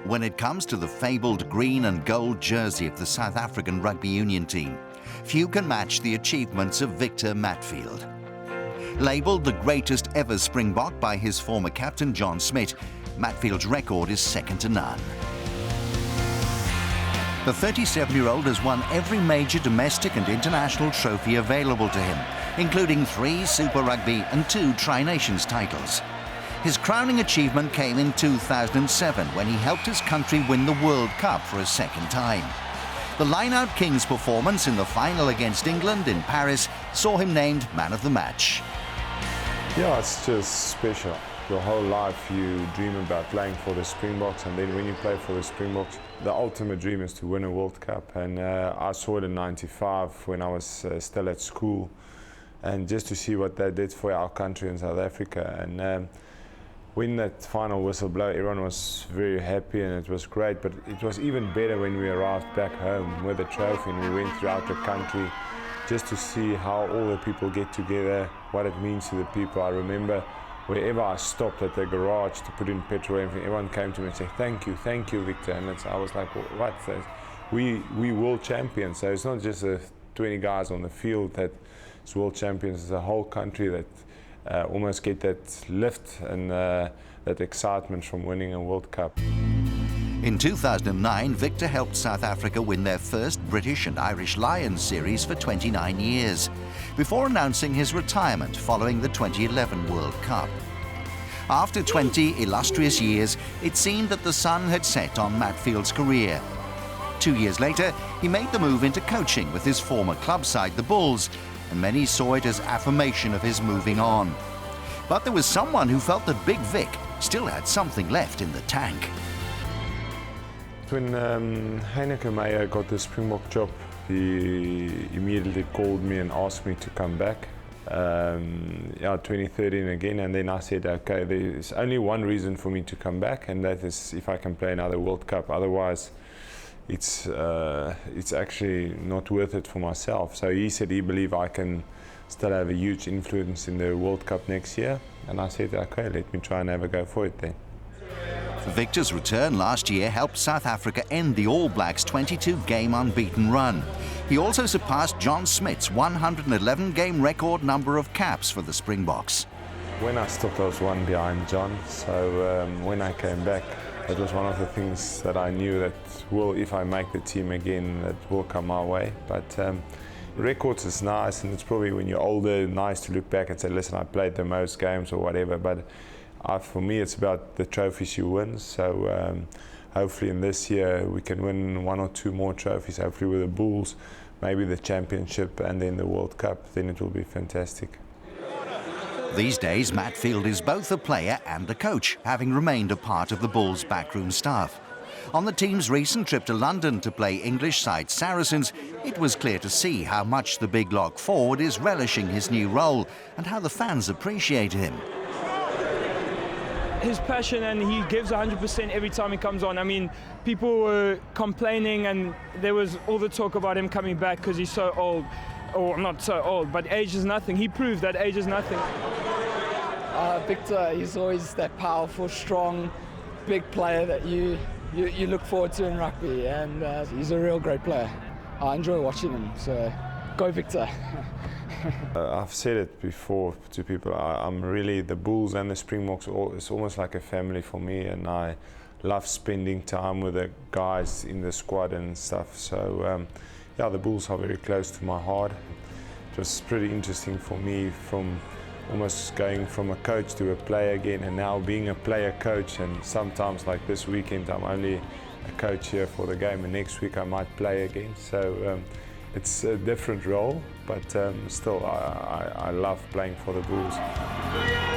When it comes to the fabled green and gold jersey of the South African rugby union team, few can match the achievements of Victor Matfield. Labelled the greatest ever Springbok by his former captain John Smit, Matfield's record is second to none. The 37-year-old has won every major domestic and international trophy available to him, including 3 Super Rugby and 2 Tri-Nations titles. His crowning achievement came in 2007 when he helped his country win the World Cup for a second time. The line-out Kings performance in the final against England in Paris saw him named man of the match. Yeah, it's just special. Your whole life you dream about playing for the Springboks, and then when you play for the Springboks, the ultimate dream is to win a World Cup. And I saw it in '95 when I was still at school, and just to see what they did for our country in South Africa. And when that final whistle blew, everyone was very happy and it was great, but it was even better when we arrived back home with the trophy and we went throughout the country just to see how all the people get together, what it means to the people. I remember wherever I stopped at the garage to put in petrol, everyone came to me and said, thank you, Victor. And I was like, well, what? We world champions. So it's not just 20 guys on the field that's world champions, it's a whole country that almost get that lift and that excitement from winning a World Cup. In 2009, Victor helped South Africa win their first British and Irish Lions series for 29 years, before announcing his retirement following the 2011 World Cup. After 20 illustrious years, it seemed that the sun had set on Matfield's career. 2 years later, he made the move into coaching with his former club side, the Bulls, and many saw it as affirmation of his moving on. But there was someone who felt that Big Vic still had something left in the tank. When Heineke Meyer got the Springbok job, he immediately called me and asked me to come back. 2013 again, and then I said, okay, there's only one reason for me to come back, and that is if I can play another World Cup. Otherwise, it's actually not worth it for myself. So he said he believed I can still have a huge influence in the World Cup next year, and I said, okay, let me try and have a go for it then. Victor's return last year helped South Africa end the All Blacks' 22-game unbeaten run. He also surpassed John Smith's 111-game record number of caps for the Springboks. When I stopped, I was one behind John, so when I came back, it was one of the things that I knew that if I make the team again, that will come my way. But records is nice, and it's probably when you're older, nice to look back and say, listen, I played the most games or whatever. But for me, it's about the trophies you win. So hopefully in this year, we can win 1 or 2 more trophies, hopefully with the Bulls, maybe the Championship and then the World Cup. Then it will be fantastic. These days, Matfield is both a player and a coach, having remained a part of the Bulls' backroom staff. On the team's recent trip to London to play English side Saracens, it was clear to see how much the big lock forward is relishing his new role and how the fans appreciate him. His passion, and he gives 100% every time he comes on. I mean, people were complaining and there was all the talk about him coming back because he's so old. Or not so old, but age is nothing. He proved that age is nothing. Victor, he's always that powerful, strong, big player that you look forward to in rugby, and he's a real great player. I enjoy watching him, so go Victor. I've said it before to people, I'm really, the Bulls and the Springboks, it's almost like a family for me, and I love spending time with the guys in the squad and stuff. So yeah, the Bulls are very close to my heart. It was pretty interesting for me from almost going from a coach to a player again, and now being a player coach, and sometimes like this weekend I'm only a coach here for the game, and next week I might play again. So it's a different role, but still I love playing for the Bulls.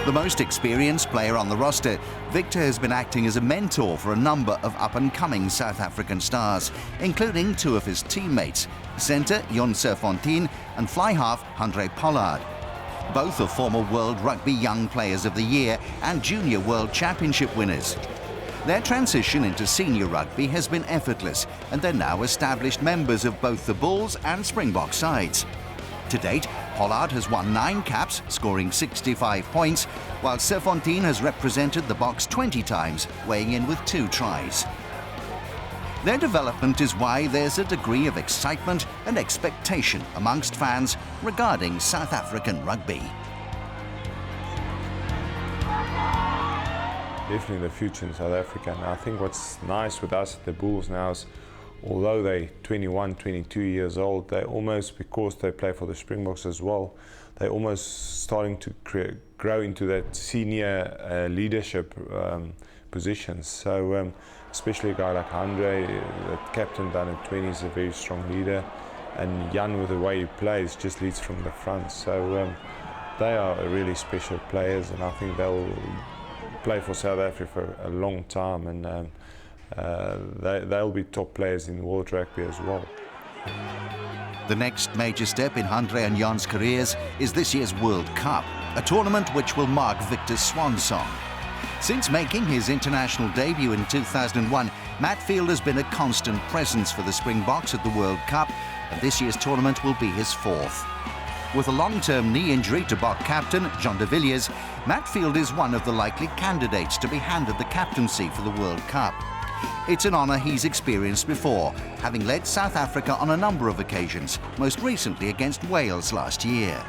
The most experienced player on the roster, Victor has been acting as a mentor for a number of up-and-coming South African stars, including 2 of his teammates, centre Jon Serfontein and fly-half Handré Pollard. Both are former World Rugby Young Players of the Year and Junior World Championship winners. Their transition into senior rugby has been effortless, and they're now established members of both the Bulls and Springbok sides. To date, Pollard has won 9 caps, scoring 65 points, while Serfontein has represented the Boks 20 times, weighing in with 2 tries. Their development is why there's a degree of excitement and expectation amongst fans regarding South African rugby. Definitely the future in South Africa. And I think what's nice with us at the Bulls now is, although they're 21, 22 years old, they almost, because they play for the Springboks as well, they're almost starting to grow into that senior leadership positions. So especially a guy like Andre, the captain down at 20, is a very strong leader, and Jan, with the way he plays, just leads from the front. So they are really special players, and I think they'll play for South Africa for a long time, and they'll be top players in world rugby as well. The next major step in Andre and Jan's careers is this year's World Cup, a tournament which will mark Victor's swan song. Since making his international debut in 2001, Matfield has been a constant presence for the Springboks at the World Cup, and this year's tournament will be his fourth. With a long-term knee injury to Bok captain Jean de Villiers, Matfield is one of the likely candidates to be handed the captaincy for the World Cup. It's an honour he's experienced before, having led South Africa on a number of occasions, most recently against Wales last year.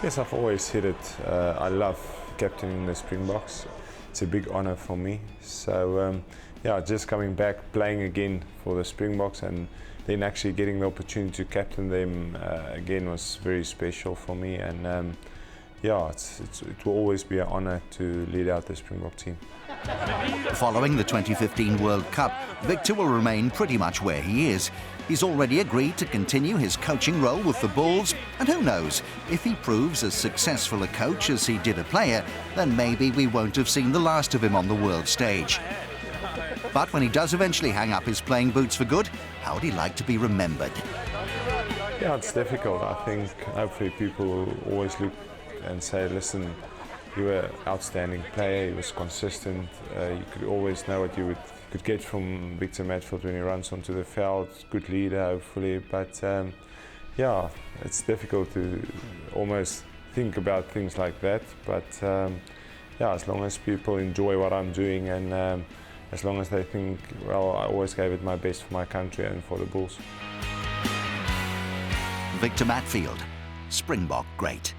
Yes, I've always said it. I love captaining the Springboks. It's a big honour for me. So yeah, just coming back, playing again for the Springboks, and then actually getting the opportunity to captain them again was very special for me. And yeah, it will always be an honour to lead out the Springbok team. Following the 2015 World Cup, Victor will remain pretty much where he is. He's already agreed to continue his coaching role with the Bulls, and who knows, if he proves as successful a coach as he did a player, then maybe we won't have seen the last of him on the world stage. But when he does eventually hang up his playing boots for good, how would he like to be remembered? Yeah, it's difficult. I think hopefully people will always look and say, listen, you were an outstanding player, he was consistent, you could always know what you could get from Victor Matfield when he runs onto the field, good leader hopefully, but yeah, it's difficult to almost think about things like that, but yeah, as long as people enjoy what I'm doing, and as long as they think, well, I always gave it my best for my country and for the Bulls. Victor Matfield, Springbok great.